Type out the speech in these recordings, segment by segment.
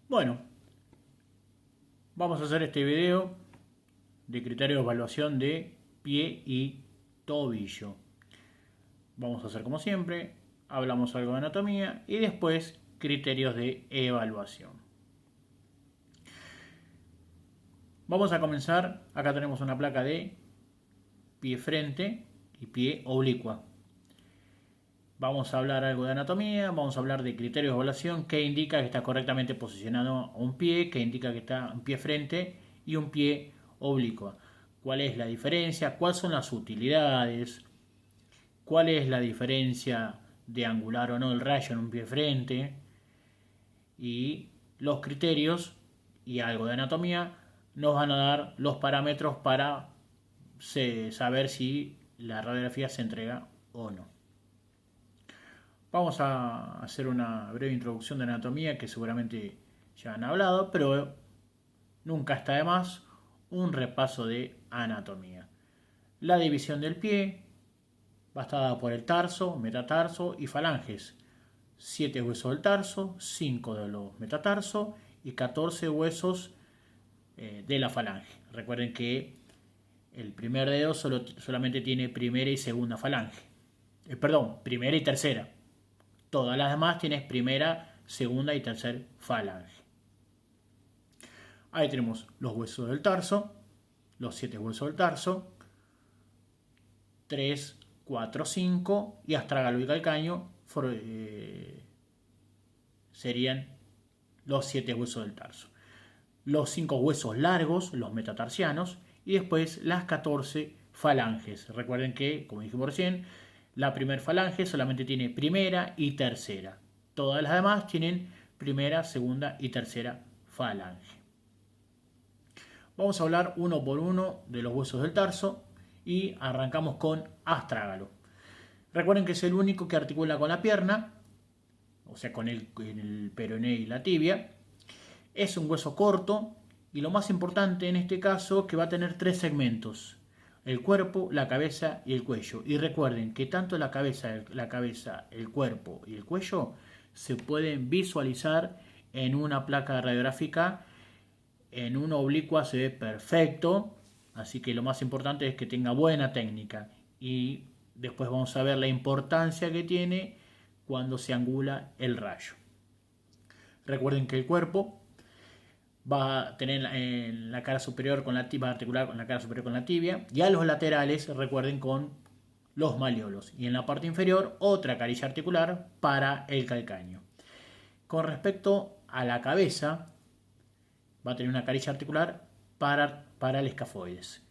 Bueno, vamos a hacer este video de criterios de evaluación de pie y tobillo. Vamos a hacer como siempre, hablamos algo de anatomía y después criterios de evaluación. Vamos a comenzar, acá tenemos una placa de pie frente y pie oblicua. Vamos a hablar algo de anatomía, vamos a hablar de criterios de evaluación, que indica que está correctamente posicionado un pie, que indica que está un pie frente y un pie oblicua. ¿Cuál es la diferencia? ¿Cuáles son las utilidades? ¿Cuál es la diferencia de angular o no el rayo en un pie frente? Y los criterios y algo de anatomía nos van a dar los parámetros para saber si la radiografía se entrega o no. Vamos a hacer una breve introducción de anatomía que seguramente ya han hablado, pero nunca está de más un repaso de anatomía. La división del pie va estar por el tarso, metatarso y falanges. 7 huesos del tarso, 5 de los metatarsos y 14 huesos de la falange. Recuerden que el primer dedo solamente tiene primera y segunda falange. Perdón, primera y tercera. Todas las demás tienes primera, segunda y tercera falange. Ahí tenemos los huesos del tarso, los 7 huesos del tarso, 3, 4, 5 y astrágalo y calcáneo serían los 7 huesos del tarso. Los 5 huesos largos, los metatarsianos, y después las 14 falanges. Recuerden que, como dijimos recién, la primera falange solamente tiene primera y tercera. Todas las demás tienen primera, segunda y tercera falange. Vamos a hablar uno por uno de los huesos del tarso y arrancamos con astrágalo. Recuerden que es el único que articula con la pierna, o sea, con el peroné y la tibia. Es un hueso corto y lo más importante en este caso que va a tener 3 segmentos: el cuerpo, la cabeza y el cuello. Y recuerden que tanto la cabeza, el cuerpo y el cuello se pueden visualizar en una placa radiográfica. En una oblicua se ve perfecto, así que lo más importante es que tenga buena técnica. Y después vamos a ver la importancia que tiene cuando se angula el rayo. Recuerden que el cuerpo va a tener en la cara superior con la tibia, articular con la cara superior con la tibia, y a los laterales, recuerden, con los malleolos, y en la parte inferior otra carilla articular para el calcáneo. Con respecto a la cabeza, va a tener una carilla articular para el escafoides.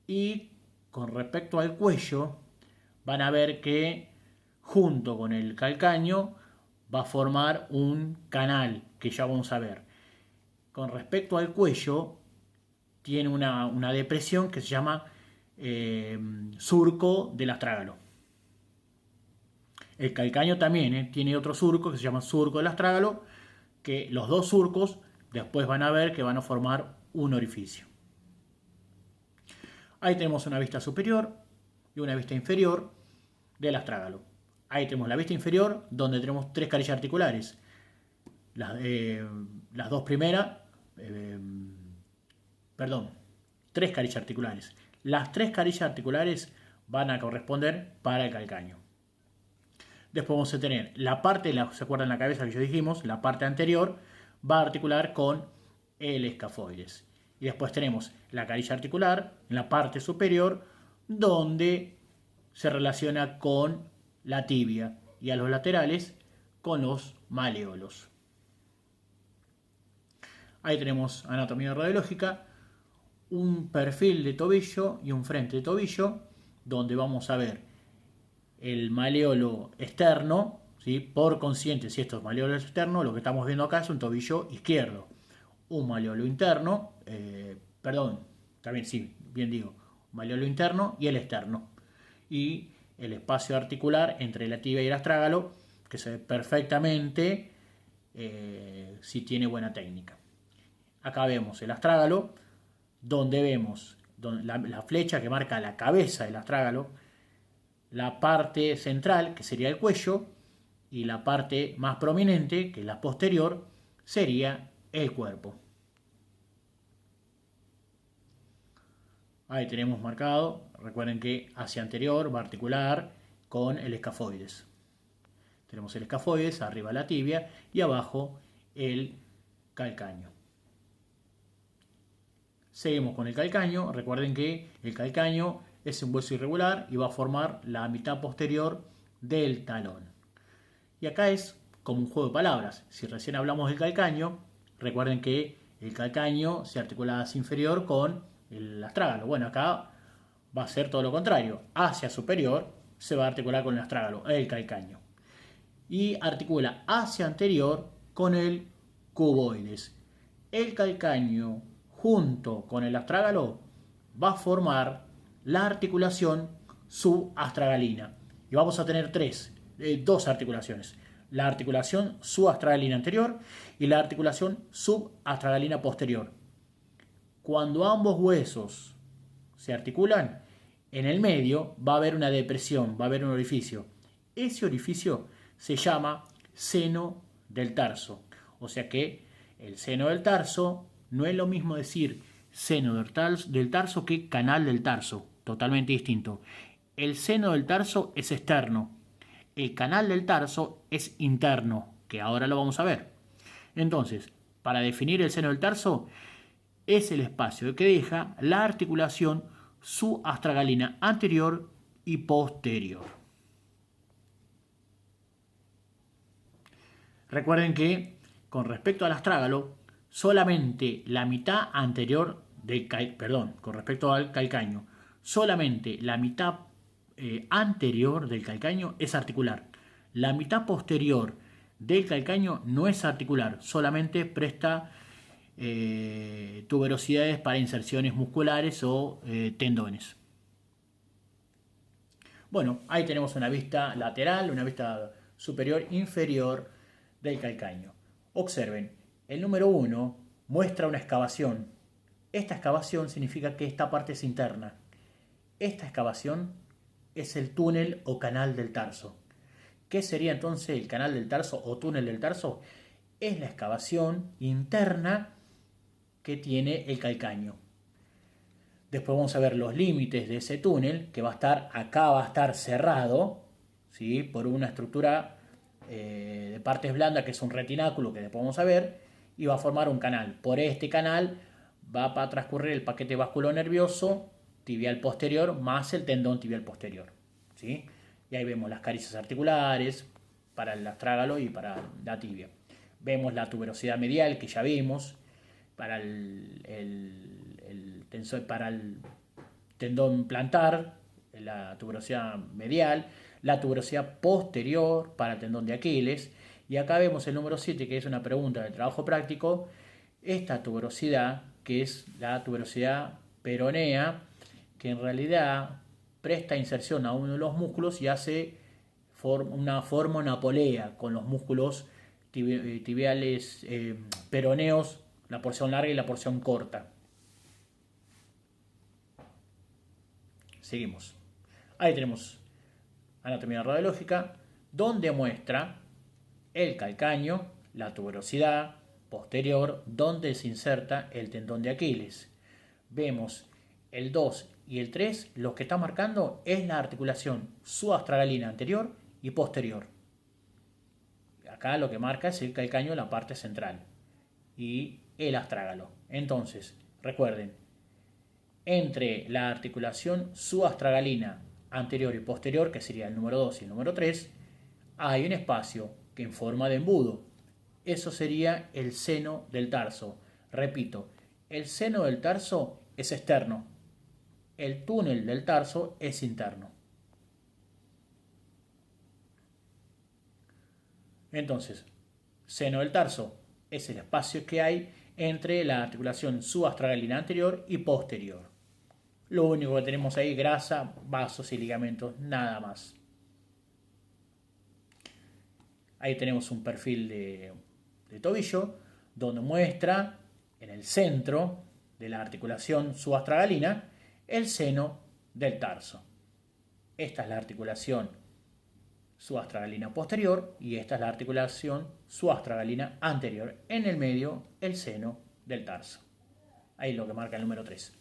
Y con respecto al cuello, van a ver que junto con el calcáneo va a formar un canal que ya vamos a ver. Con respecto al cuello, tiene una depresión que se llama surco del astrágalo. El calcáneo también tiene otro surco que se llama surco del astrágalo, que los dos surcos después van a ver que van a formar un orificio. Ahí tenemos una vista superior y una vista inferior del astrágalo. Ahí tenemos la vista inferior, donde tenemos 3 carillas articulares. Las dos primeras, perdón, 3 carillas articulares. Las 3 carillas articulares van a corresponder para el calcáneo. Después vamos a tener la parte, ¿se acuerdan la cabeza que ya dijimos? La parte anterior va a articular con el escafoides. Y después tenemos la carilla articular en la parte superior, donde se relaciona con la tibia, y a los laterales con los malleolos. Ahí tenemos anatomía radiológica, un perfil de tobillo y un frente de tobillo, donde vamos a ver el malleolo externo, ¿sí? Por consiguiente, si esto es malleolo externo, lo que estamos viendo acá es un tobillo izquierdo. Un malleolo interno, también sí, bien digo, un malleolo interno y el externo. Y el espacio articular entre la tibia y el astrágalo, que se ve perfectamente si tiene buena técnica. Acá vemos el astrágalo, donde vemos la flecha que marca la cabeza del astrágalo, la parte central, que sería el cuello, y la parte más prominente, que es la posterior, sería el cuerpo. Ahí tenemos marcado, recuerden que hacia anterior va a articular con el escafoides. Tenemos el escafoides, arriba la tibia y abajo el calcáneo. Seguimos con el calcáneo. Recuerden que el calcáneo es un hueso irregular y va a formar la mitad posterior del talón. Y acá es como un juego de palabras. Si recién hablamos del calcáneo, recuerden que el calcáneo se articula hacia inferior con el astrágalo. Bueno, acá va a ser todo lo contrario. Hacia superior se va a articular con el astrágalo, el calcáneo. Y articula hacia anterior con el cuboides. El calcáneo junto con el astrágalo va a formar la articulación subastragalina. Y vamos a tener dos articulaciones. La articulación subastragalina anterior y la articulación subastragalina posterior. Cuando ambos huesos se articulan, en el medio va a haber una depresión, va a haber un orificio. Ese orificio se llama seno del tarso. O sea que el seno del tarso no es lo mismo decir seno del tarso que canal del tarso. Totalmente distinto. El seno del tarso es externo. El canal del tarso es interno, que ahora lo vamos a ver. Entonces, para definir el seno del tarso, es el espacio que deja la articulación subastragalina anterior y posterior. Recuerden que con respecto al astrágalo, solamente la mitad anterior del con respecto al calcáneo, solamente la mitad anterior del calcáneo es articular. La mitad posterior del calcáneo no es articular, solamente presta tuberosidades para inserciones musculares o tendones. Bueno, ahí tenemos una vista lateral, una vista superior inferior del calcáneo. Observen, el número 1 muestra una excavación. Esta excavación significa que esta parte es interna. Esta excavación es el túnel o canal del tarso. ¿Qué sería entonces el canal del tarso o túnel del tarso? Es la excavación interna que tiene el calcáneo. Después vamos a ver los límites de ese túnel, que va a estar acá, va a estar cerrado, ¿sí?, por una estructura de partes blandas que es un retináculo, que después vamos a ver, y va a formar un canal. Por este canal va a transcurrir el paquete vasculonervioso tibial posterior más el tendón tibial posterior, ¿sí? Y ahí vemos las carisas articulares para el astrágalo y para la tibia. Vemos la tuberosidad medial que ya vimos para para el tendón plantar, la tuberosidad medial, la tuberosidad posterior para el tendón de Aquiles. Y acá vemos el número 7, que es una pregunta del trabajo práctico. Esta tuberosidad, que es la tuberosidad peronea, que en realidad presta inserción a uno de los músculos y hace una forma napolea con los músculos tibiales peroneos, la porción larga y la porción corta. Seguimos. Ahí tenemos anatomía radiológica, donde muestra el calcáneo, la tuberosidad posterior, donde se inserta el tendón de Aquiles. Vemos el 2 y el 3, lo que está marcando es la articulación subastragalina anterior y posterior. Acá lo que marca es el calcáneo, la parte central, y el astrágalo. Entonces, recuerden, entre la articulación subastragalina anterior y posterior, que sería el número 2 y el número 3, hay un espacio que en forma de embudo. Eso sería el seno del tarso. Repito, el seno del tarso es externo. El túnel del tarso es interno. Entonces, seno del tarso es el espacio que hay entre la articulación subastragalina anterior y posterior. Lo único que tenemos ahí, grasa, vasos y ligamentos, nada más. Ahí tenemos un perfil de tobillo, donde muestra en el centro de la articulación subastragalina el seno del tarso. Esta es la articulación subastragalina posterior y esta es la articulación subastragalina anterior. En el medio, el seno del tarso. Ahí es lo que marca el número 3.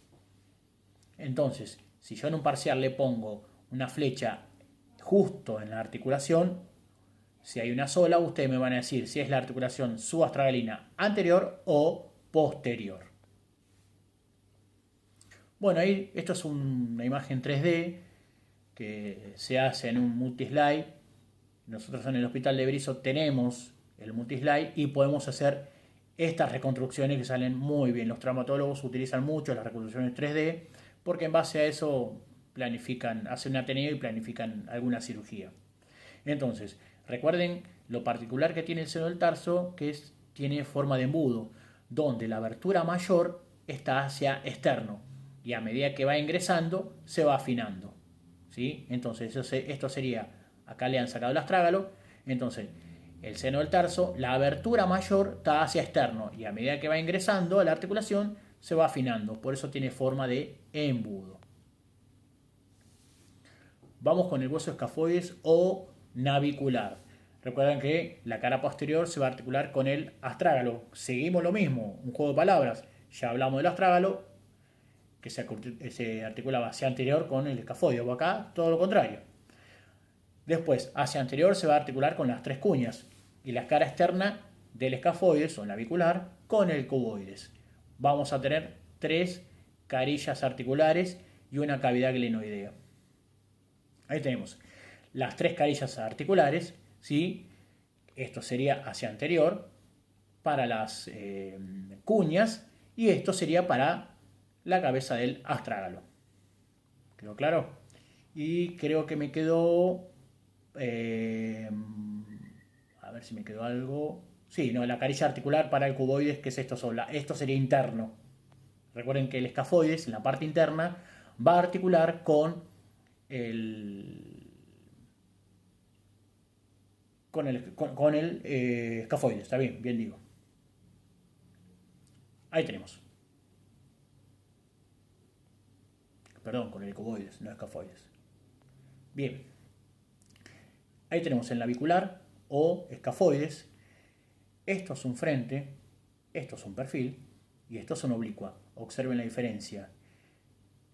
Entonces, si yo en un parcial le pongo una flecha justo en la articulación, si hay una sola, ustedes me van a decir si es la articulación subastragalina anterior o posterior. Bueno, ahí esto es una imagen 3D que se hace en un multislide. Nosotros en el hospital de Berisso tenemos el multislide y podemos hacer estas reconstrucciones que salen muy bien. Los traumatólogos utilizan mucho las reconstrucciones 3D porque en base a eso planifican, hacen un ateneo y planifican alguna cirugía. Entonces, recuerden lo particular que tiene el seno del tarso, que tiene forma de embudo, donde la abertura mayor está hacia externo y a medida que va ingresando se va afinando. ¿Sí? Entonces, esto sería, acá le han sacado el astrágalo, entonces el seno del tarso, la abertura mayor está hacia externo y a medida que va ingresando a la articulación se va afinando, por eso tiene forma de embudo. Vamos con el hueso escafoides o navicular. Recuerden que la cara posterior se va a articular con el astrágalo. Seguimos lo mismo, un juego de palabras. Ya hablamos del astrágalo, que se articulaba hacia anterior con el escafoide, o acá todo lo contrario. Después, hacia anterior se va a articular con las tres cuñas y la cara externa del escafoides o navicular con el cuboides. Vamos a tener 3 carillas articulares y una cavidad glenoidea. Ahí tenemos las 3 carillas articulares, ¿sí? Esto sería hacia anterior para las cuñas y esto sería para la cabeza del astrágalo. ¿Quedó claro? Y creo que me quedó... a ver si me quedó algo. Sí, no, la carilla articular para el cuboides, que es esto sola. Esto sería interno. Recuerden que el escafoides, en la parte interna, va a articular con el escafoides. Está bien, bien digo. Ahí tenemos. Perdón, con el cuboides, no escafoides. Bien. Ahí tenemos el navicular o escafoides. Esto es un frente, esto es un perfil y esto es un oblicua. Observen la diferencia.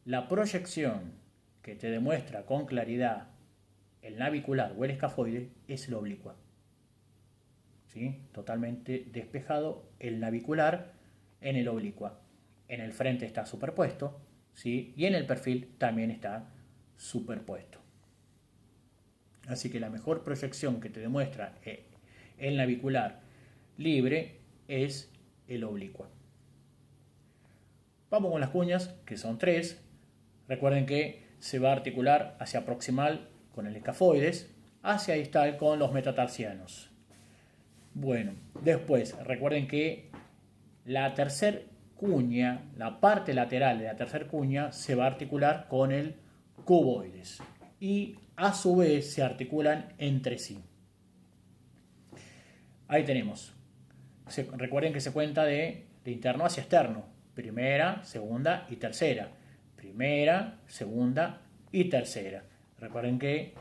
La proyección que te demuestra con claridad el navicular o el escafoide es el oblicua. ¿Sí? Totalmente despejado el navicular en el oblicua. En el frente está superpuesto, ¿sí? Y en el perfil también está superpuesto. Así que la mejor proyección que te demuestra el navicular libre es el oblicua. Vamos con las cuñas, que son 3. Recuerden que se va a articular hacia proximal con el escafoides, hacia distal con los metatarsianos. Bueno, después recuerden que la tercer cuña, la parte lateral de la tercer cuña, se va a articular con el cuboides y a su vez se articulan entre sí. Ahí tenemos. Recuerden que se cuenta de interno hacia externo. Primera, segunda y tercera. Primera, segunda y tercera. Recuerden que,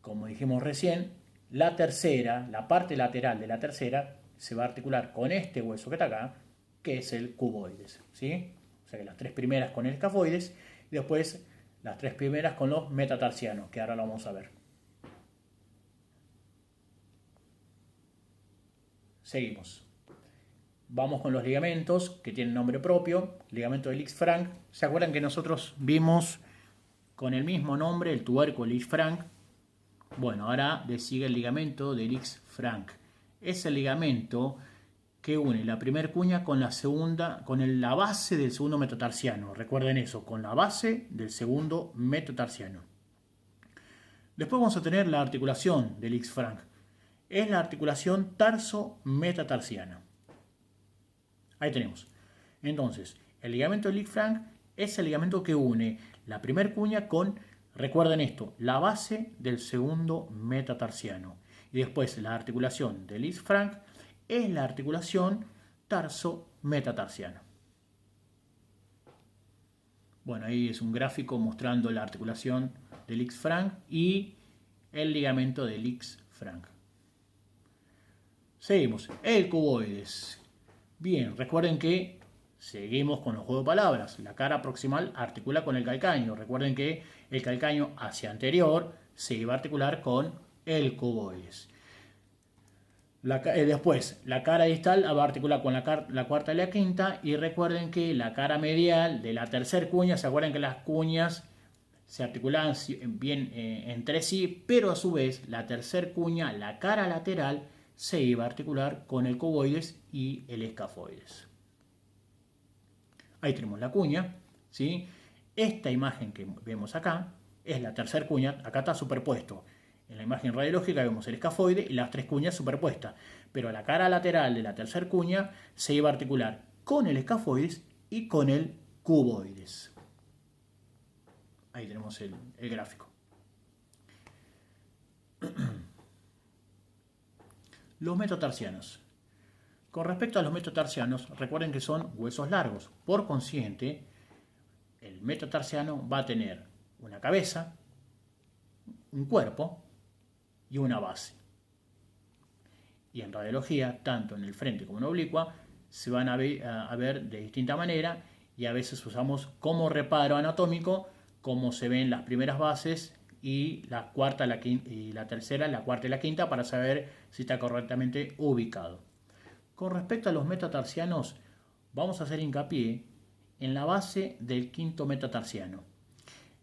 como dijimos recién, la tercera, la parte lateral de la tercera, se va a articular con este hueso que está acá, que es el cuboides. ¿Sí? O sea que las 3 primeras con el escafoides y después las 3 primeras con los metatarsianos, que ahora lo vamos a ver. Seguimos. Vamos con los ligamentos que tienen nombre propio. Ligamento de Lisfranc. ¿Se acuerdan que nosotros vimos con el mismo nombre el tuberco Lisfranc? Bueno, ahora le sigue el ligamento de Lisfranc. Es el ligamento que une la primera cuña con la segunda, con la base del segundo metatarsiano. Recuerden eso, con la base del segundo metatarsiano. Después vamos a tener la articulación de Lisfranc. Es la articulación tarso-metatarsiana. Ahí tenemos. Entonces, el ligamento de Lisfranc es el ligamento que une la primera cuña con, recuerden esto, la base del segundo metatarsiano. Y después la articulación de Lisfranc es la articulación tarso-metatarsiana. Bueno, ahí es un gráfico mostrando la articulación de Lisfranc y el ligamento de Lisfranc. Seguimos, el cuboides. Bien, recuerden que seguimos con los juegos de palabras. La cara proximal articula con el calcáneo. Recuerden que el calcáneo hacia anterior se iba a articular con el cuboides. Después, la cara distal va a articular con la cuarta y la quinta. Y recuerden que la cara medial de la tercera cuña, se acuerdan que las cuñas se articulaban bien entre sí, pero a su vez la tercera cuña, la cara lateral, se iba a articular con el cuboides y el escafoides. Ahí tenemos la cuña, ¿sí? Esta imagen que vemos acá es la tercera cuña, acá está superpuesto. En la imagen radiológica vemos el escafoide y las tres cuñas superpuestas, pero la cara lateral de la tercera cuña se iba a articular con el escafoides y con el cuboides. Ahí tenemos el gráfico. Los metatarsianos. Con respecto a los metatarsianos, recuerden que son huesos largos. Por consiguiente, el metatarsiano va a tener una cabeza, un cuerpo y una base. Y en radiología, tanto en el frente como en oblicua, se van a ver de distinta manera y a veces usamos como reparo anatómico como se ven las primeras bases y la cuarta y la tercera, la cuarta y la quinta para saber si está correctamente ubicado. Con respecto a los metatarsianos, vamos a hacer hincapié en la base del quinto metatarsiano.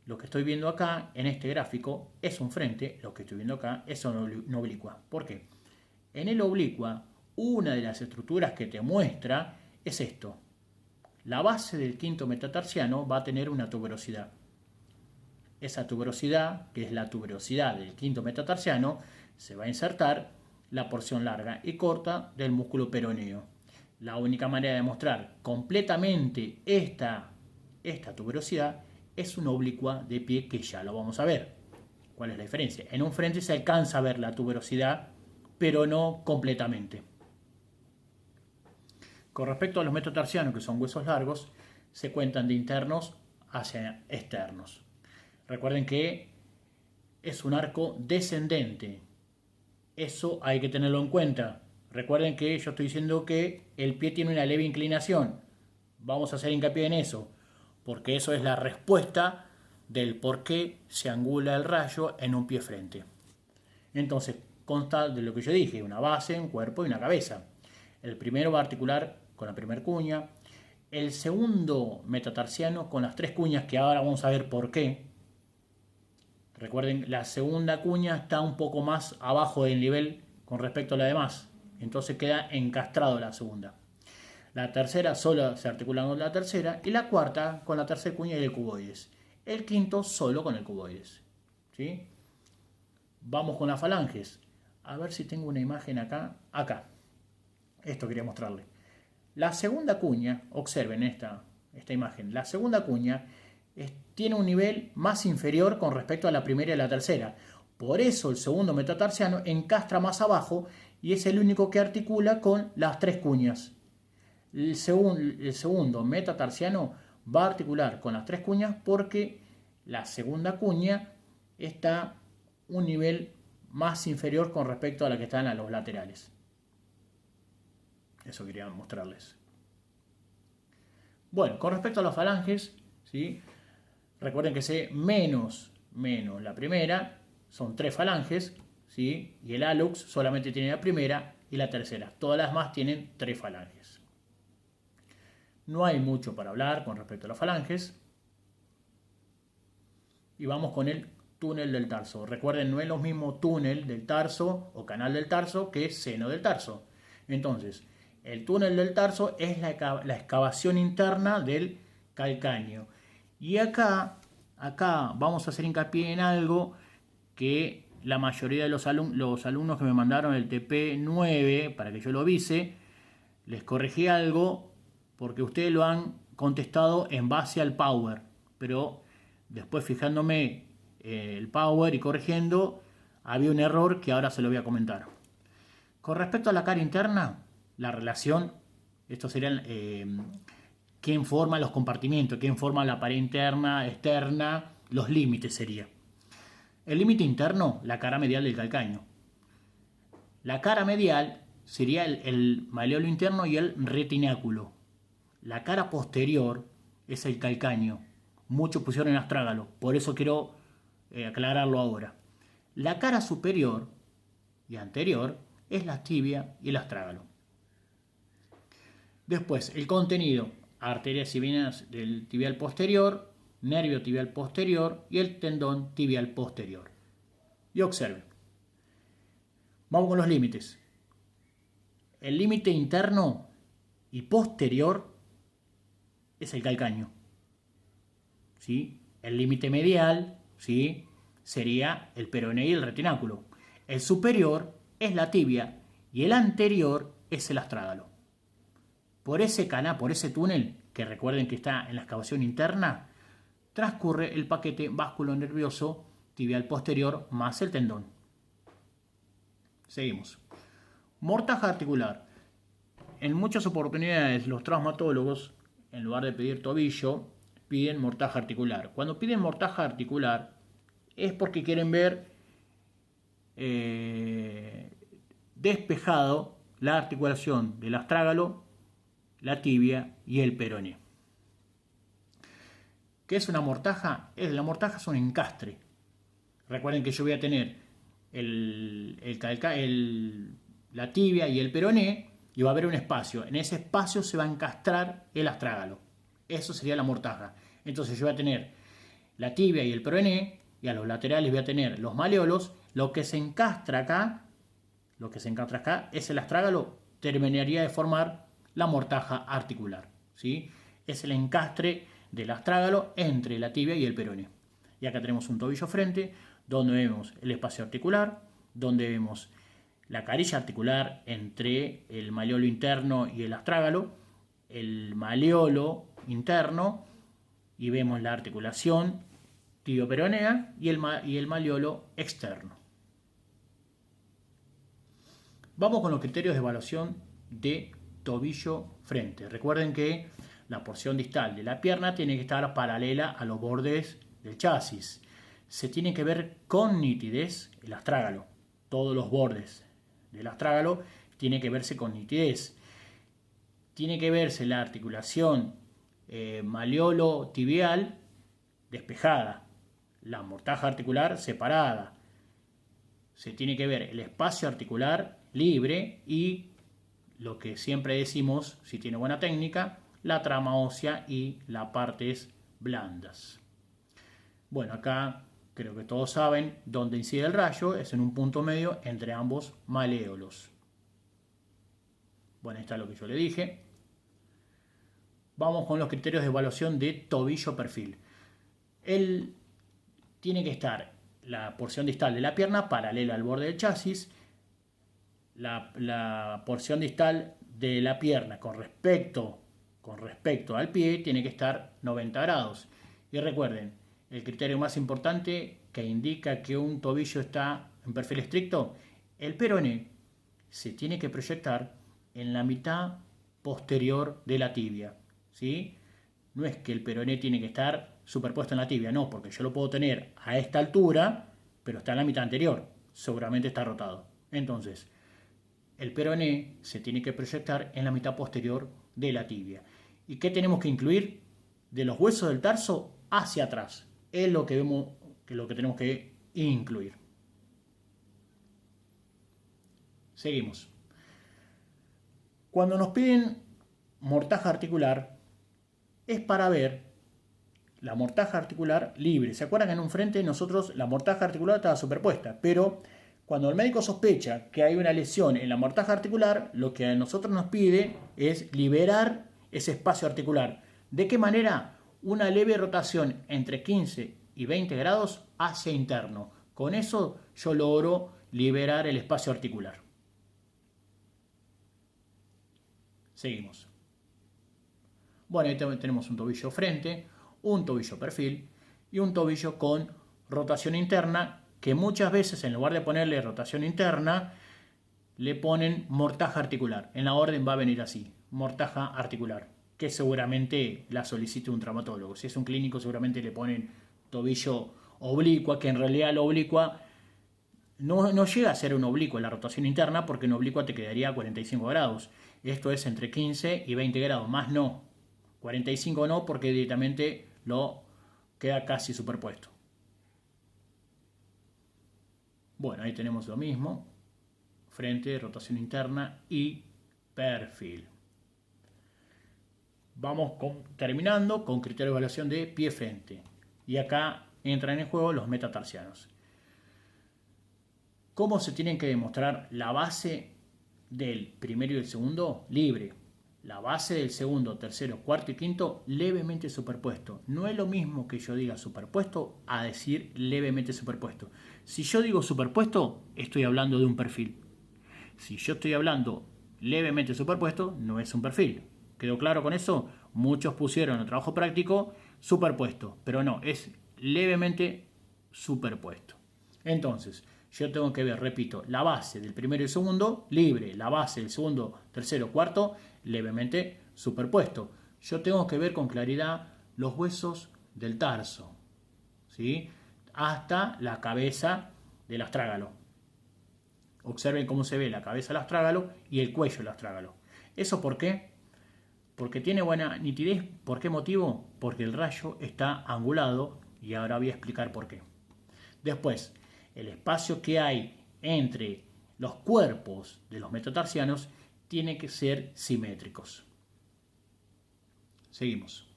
Lo que estoy viendo acá en este gráfico es un frente, lo que estoy viendo acá es una oblicua. ¿Por qué? En el oblicua, una de las estructuras que te muestra es esto. La base del quinto metatarsiano va a tener una tuberosidad. Esa tuberosidad, que es la tuberosidad del quinto metatarsiano, se va a insertar la porción larga y corta del músculo peroneo. La única manera de mostrar completamente esta tuberosidad es una oblicua de pie, que ya lo vamos a ver. ¿Cuál es la diferencia? En un frente se alcanza a ver la tuberosidad, pero no completamente. Con respecto a los metatarsianos, que son huesos largos, se cuentan de internos hacia externos. Recuerden que es un arco descendente. Eso hay que tenerlo en cuenta. Recuerden que yo estoy diciendo que el pie tiene una leve inclinación. Vamos a hacer hincapié en eso, porque eso es la respuesta del por qué se angula el rayo en un pie frente. Entonces, consta de lo que yo dije, una base, un cuerpo y una cabeza. El primero va a articular con la primera cuña. El segundo metatarsiano con las tres cuñas, que ahora vamos a ver por qué. Recuerden, la segunda cuña está un poco más abajo del nivel con respecto a la demás. Entonces queda encastrado la segunda. La tercera solo se articula con la tercera. Y la cuarta con la tercera cuña y el cuboides. El quinto solo con el cuboides. ¿Sí? Vamos con las falanges. A ver si tengo una imagen acá. Acá. Esto quería mostrarle. La segunda cuña, observen esta imagen. La segunda cuña tiene un nivel más inferior con respecto a la primera y la tercera. Por eso el segundo metatarsiano encastra más abajo y es el único que articula con las tres cuñas. El segundo metatarsiano va a articular con las tres cuñas porque la segunda cuña está un nivel más inferior con respecto a la que están a los laterales. Eso quería mostrarles. Bueno, con respecto a las falanges, ¿sí? Recuerden que C menos la primera son tres falanges, ¿sí? Y el hallux solamente tiene la primera y la tercera. Todas las más tienen tres falanges. No hay mucho para hablar con respecto a las falanges. Y vamos con el túnel del tarso. Recuerden, no es lo mismo túnel del tarso o canal del tarso que seno del tarso. Entonces, el túnel del tarso es la excavación interna del calcáneo. Y acá vamos a hacer hincapié en algo que la mayoría de los alumnos que me mandaron el TP9 para que yo lo avise, les corregí algo porque ustedes lo han contestado en base al power. Pero después, fijándome el power y corrigiendo, había un error que ahora se lo voy a comentar. Con respecto a la cara interna, la relación, esto sería quién forma los compartimientos, quién forma la pared interna, externa, los límites sería. El límite interno, la cara medial del calcáneo. La cara medial sería el maleolo interno y el retináculo. La cara posterior es el calcáneo. Muchos pusieron el astrágalo, por eso quiero aclararlo ahora. La cara superior y anterior es la tibia y el astrágalo. Después, el contenido, arterias y venas del tibial posterior, nervio tibial posterior y el tendón tibial posterior. Y observen. Vamos con los límites. El límite interno y posterior es el calcáneo. ¿Sí? El límite medial, ¿sí?, sería el peroné y el retináculo. El superior es la tibia y el anterior es el astrágalo. Por ese canal, por ese túnel, que recuerden que está en la excavación interna, transcurre el paquete vasculonervioso tibial posterior más el tendón. Seguimos. Mortaja articular. En muchas oportunidades los traumatólogos, en lugar de pedir tobillo, piden mortaja articular. Cuando piden mortaja articular es porque quieren ver despejado la articulación del astrágalo, la tibia y el peroné. ¿Qué es una mortaja? La mortaja es un encastre. Recuerden que yo voy a tener la tibia y el peroné y va a haber un espacio. En ese espacio se va a encastrar el astrágalo. Eso sería la mortaja. Entonces yo voy a tener la tibia y el peroné y a los laterales voy a tener los maleolos. Lo que se encastra acá es el astrágalo, terminaría de formar la mortaja articular, ¿sí? Es el encastre del astrágalo entre la tibia y el peroné. Y acá tenemos un tobillo frente, donde vemos el espacio articular, donde vemos la carilla articular entre el maleolo interno y el astrágalo, el maleolo interno, y vemos la articulación tibio-peronea y el maleolo externo. Vamos con los criterios de evaluación de tobillo frente. Recuerden que la porción distal de la pierna tiene que estar paralela a los bordes del chasis. Se tiene que ver con nitidez el astrágalo. Todos los bordes del astrágalo tiene que verse con nitidez. Tiene que verse la articulación maleolo tibial despejada, la mortaja articular separada. Se tiene que ver el espacio articular libre y lo que siempre decimos, si tiene buena técnica, la trama ósea y las partes blandas. Bueno, acá creo que todos saben dónde incide el rayo, es en un punto medio entre ambos maleolos. Bueno, ahí está lo que yo le dije. Vamos con los criterios de evaluación de tobillo perfil. Tiene que estar la porción distal de la pierna paralela al borde del chasis, la porción distal de la pierna con respecto al pie tiene que estar 90 grados. Y recuerden, el criterio más importante que indica que un tobillo está en perfil estricto, el peroné se tiene que proyectar en la mitad posterior de la tibia, ¿sí? No es que el peroné tiene que estar superpuesto en la tibia, no, porque yo lo puedo tener a esta altura, pero está en la mitad anterior, seguramente está rotado. Entonces, el peroné se tiene que proyectar en la mitad posterior de la tibia. ¿Y qué tenemos que incluir? De los huesos del tarso hacia atrás. Es lo que vemos, lo que tenemos que incluir. Seguimos. Cuando nos piden mortaja articular, es para ver la mortaja articular libre. ¿Se acuerdan que en un frente nosotros la mortaja articular estaba superpuesta? Pero cuando el médico sospecha que hay una lesión en la mortaja articular, lo que a nosotros nos pide es liberar ese espacio articular. ¿De qué manera? Una leve rotación entre 15 y 20 grados hacia interno. Con eso yo logro liberar el espacio articular. Seguimos. Bueno, ahí tenemos un tobillo frente, un tobillo perfil y un tobillo con rotación interna, que muchas veces en lugar de ponerle rotación interna, le ponen mortaja articular. En la orden va a venir así, mortaja articular, que seguramente la solicite un traumatólogo. Si es un clínico seguramente le ponen tobillo oblicua, que en realidad la oblicua no llega a ser una oblicua la rotación interna, porque una oblicua te quedaría a 45 grados. Esto es entre 15 y 20 grados, más no. 45 no, porque directamente lo queda casi superpuesto. Bueno, ahí tenemos lo mismo. Frente, rotación interna y perfil. Vamos terminando con criterio de evaluación de pie-frente. Y acá entran en juego los metatarsianos. ¿Cómo se tienen que demostrar la base del primero y el segundo? Libre. La base del segundo, tercero, cuarto y quinto levemente superpuesto. No es lo mismo que yo diga superpuesto a decir levemente superpuesto. Si yo digo superpuesto, estoy hablando de un perfil. Si yo estoy hablando levemente superpuesto, no es un perfil. ¿Quedó claro con eso? Muchos pusieron en trabajo práctico superpuesto, pero no, es levemente superpuesto. Entonces, yo tengo que ver, repito, la base del primero y segundo, libre. La base del segundo, tercero, cuarto, levemente superpuesto. Yo tengo que ver con claridad los huesos del tarso, ¿sí? Hasta la cabeza del astrágalo. Observen cómo se ve la cabeza del astrágalo y el cuello del astrágalo. ¿Eso por qué? Porque tiene buena nitidez. ¿Por qué motivo? Porque el rayo está angulado y ahora voy a explicar por qué. Después, el espacio que hay entre los cuerpos de los metatarsianos tiene que ser simétricos. Seguimos.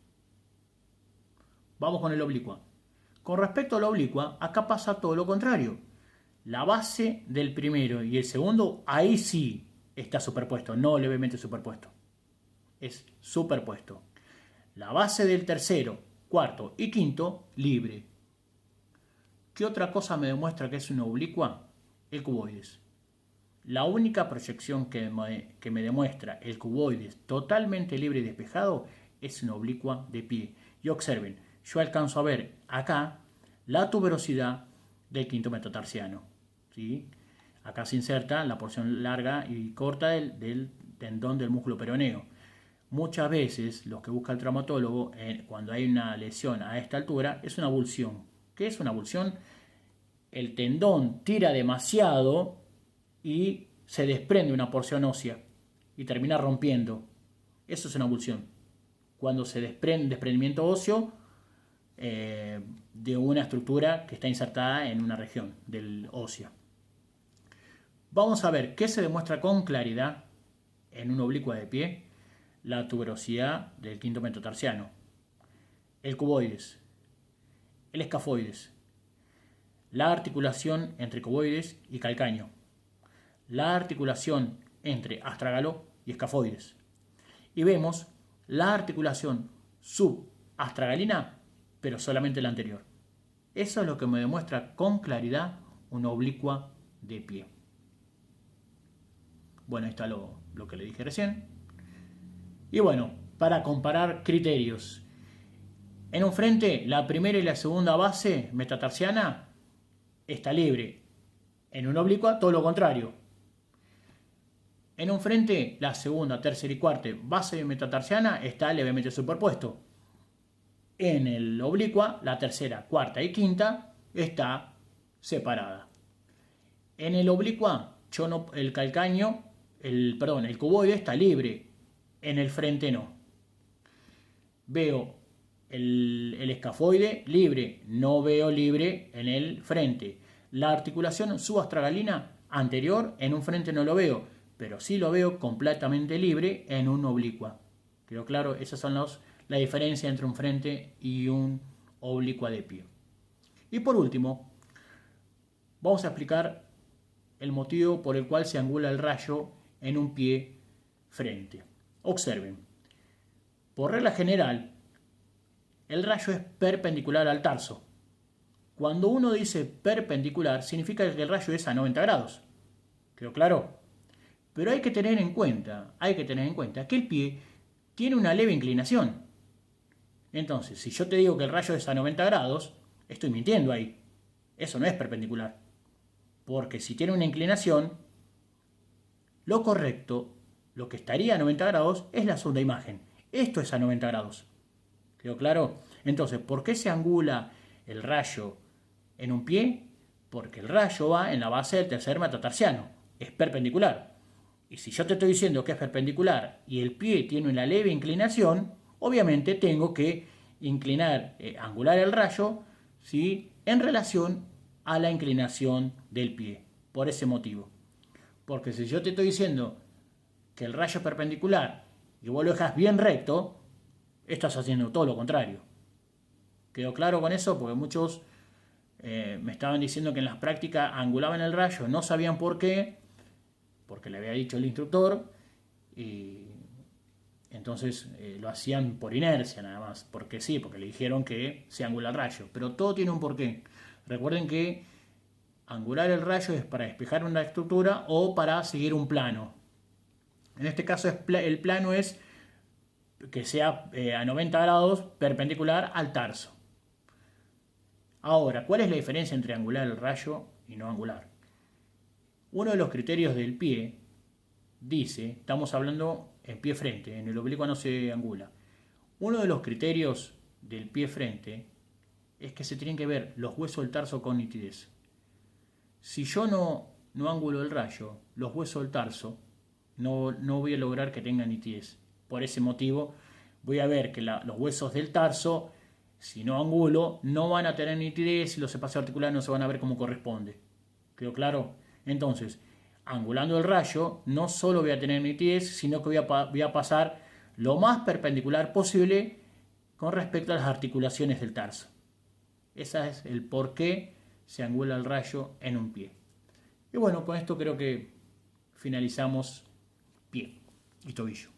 Vamos con el oblicua. Con respecto a la oblicua, acá pasa todo lo contrario. La base del primero y el segundo, ahí sí está superpuesto, no levemente superpuesto. Es superpuesto. La base del tercero, cuarto y quinto, libre. ¿Qué otra cosa me demuestra que es una oblicua? El cuboides. La única proyección que me demuestra el cuboides totalmente libre y despejado es una oblicua de pie. Y observen, yo alcanzo a ver acá la tuberosidad del quinto metatarsiano, ¿sí? Acá se inserta la porción larga y corta del tendón del músculo peroneo. Muchas veces los que busca el traumatólogo cuando hay una lesión a esta altura es una avulsión. ¿Qué es una avulsión? El tendón tira demasiado y se desprende una porción ósea y termina rompiendo. Eso es una avulsión. Cuando se desprende desprendimiento óseo de una estructura que está insertada en una región del ósea. Vamos a ver qué se demuestra con claridad en una oblicua de pie. La tuberosidad del quinto metatarsiano, el cuboides, el escafoides, la articulación entre cuboides y calcáneo, la articulación entre astragalo y escafoides. Y vemos la articulación subastragalina, pero solamente la anterior. Eso es lo que me demuestra con claridad una oblicua de pie. Bueno, ahí está lo que le dije recién. Y bueno, para comparar criterios. En un frente, la primera y la segunda base metatarsiana está libre. En una oblicua, todo lo contrario. En un frente, la segunda, tercera y cuarta base metatarsiana está levemente superpuesto. En el oblicua, la tercera, cuarta y quinta está separada. En el oblicua, el calcáneo, el cuboide está libre. En el frente no. Veo el escafoide libre, no veo libre en el frente. La articulación subastragalina anterior en un frente no lo veo, pero sí lo veo completamente libre en un oblicua. ¿Quedó claro? Esas son la diferencia entre un frente y un oblicua de pie. Y por último, vamos a explicar el motivo por el cual se angula el rayo en un pie frente. Observen, por regla general, el rayo es perpendicular al tarso. Cuando uno dice perpendicular, significa que el rayo es a 90 grados. ¿Quedó claro? Pero hay que tener en cuenta que el pie tiene una leve inclinación. Entonces, si yo te digo que el rayo es a 90 grados, estoy mintiendo ahí. Eso no es perpendicular. Porque si tiene una inclinación, lo correcto, lo que estaría a 90 grados, es la segunda imagen. Esto es a 90 grados. ¿Quedó claro? Entonces, ¿por qué se angula el rayo en un pie? Porque el rayo va en la base del tercer metatarsiano, es perpendicular. Y si yo te estoy diciendo que es perpendicular y el pie tiene una leve inclinación, obviamente tengo que angular el rayo, ¿sí?, en relación a la inclinación del pie, por ese motivo. Porque si yo te estoy diciendo que el rayo es perpendicular y vos lo dejas bien recto, estás haciendo todo lo contrario. ¿Quedó claro con eso? Porque muchos me estaban diciendo que en las prácticas angulaban el rayo, no sabían por qué, porque le había dicho el instructor, y entonces lo hacían por inercia nada más, porque sí, porque le dijeron que se angula el rayo, pero todo tiene un porqué. Recuerden que angular el rayo es para despejar una estructura o para seguir un plano. En este caso el plano es que sea a 90 grados perpendicular al tarso. Ahora, ¿cuál es la diferencia entre angular el rayo y no angular? Uno de los criterios del pie dice, estamos hablando en pie frente, en el oblicuo no se angula. Uno de los criterios del pie frente es que se tienen que ver los huesos del tarso con nitidez. Si yo no angulo el rayo, los huesos del tarso no voy a lograr que tengan nitidez. Por ese motivo voy a ver que los huesos del tarso, si no angulo, no van a tener nitidez y los espacios articulares no se van a ver como corresponde. ¿Quedó claro? Entonces, angulando el rayo, no solo voy a tener nitidez, sino que voy a pasar lo más perpendicular posible con respecto a las articulaciones del tarso. Ese es el por qué se angula el rayo en un pie. Y bueno, con esto creo que finalizamos pie y tobillo.